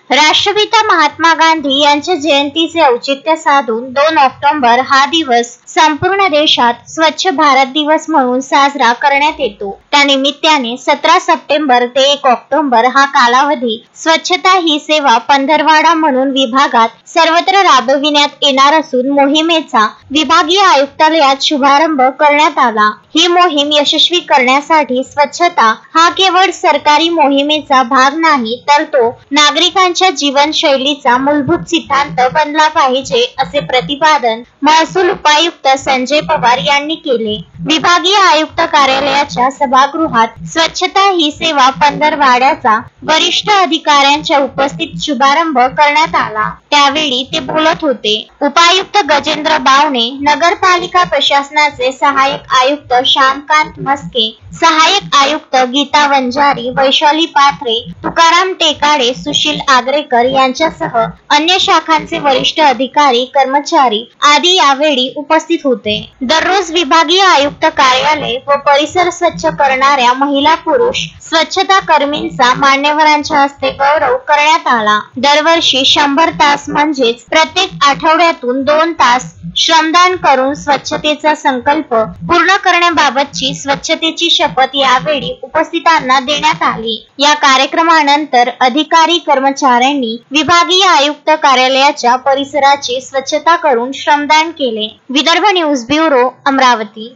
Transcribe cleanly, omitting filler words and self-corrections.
राष्ट्रपिता महात्मा गांधी यांच्या जयंतीचे औचित्य साधून 2 ऑक्टोबर हा दिवस संपूर्ण देशात स्वच्छ भारत दिवस म्हणून साजरा करण्यात येतो। त्या निमित्ताने 17 सप्टेंबर ते 1 ऑक्टोबर हा कालावधी स्वच्छता ही सेवा पंधरवडा म्हणून विभागात सर्वत्र राबविण्यात येणार असून मोहिमेचा विभागीय आयुक्तालयात शुभारंभ करण्यात आला। ही मोहीम यशस्वी करण्यासाठी स्वच्छता हा केवळ सरकारी मोहिमेचा भाग नाही, तर तो नागरिकांच्या जीवनशैलीचा मूलभूत सिद्धांत बनला पाहिजे, असे प्रतिपादन महसूल उपायुक्त संजय पवार यांनी केले। विभागीय आयुक्त कार्यालयाच्या सभागृहात स्वच्छता ही सेवा पंधरवड्याचा वरिष्ठ अधिकाऱ्यांच्या उपस्थित शुभारंभ करण्यात आला। त्यावेळी ते बोलत होते। उपायुक्त गजेंद्र बावणे, नगरपालिका प्रशासनाचे सहाय्यक आयुक्त श्यामकांत मस्के, सहाय्यक आयुक्त गीता वंजारी, वैशाली पाथरे, तुकाराम टेकाडे, सुशील आगरेकर यांच्यासह अन्य शाखांचे वरिष्ठ अधिकारी कर्मचारी आदी यावेळी उपस्थित होते। दररोज विभागीय आयुक्त कार्यालय व परिसर स्वच्छ करणाऱ्या महिला पुरुष स्वच्छता कर्मींचा मान्यवरांच्या हस्ते गौरव करण्यात आला। दरवर्षी 100 तास म्हणजेच प्रत्येक आठवड्यातून 2 तास श्रमदान करून स्वच्छतेचा संकल्प पूर्ण करण्याबाबतची स्वच्छतेची शपथ यावेळी उपस्थितांना देण्यात आली। या कार्यक्रमानंतर अधिकारी कर्मचाऱ्यांनी विभागीय आयुक्त कार्यालयाच्या परिसराची स्वच्छता करून श्रमदान केले। Vidarbha news bureau, Amravati.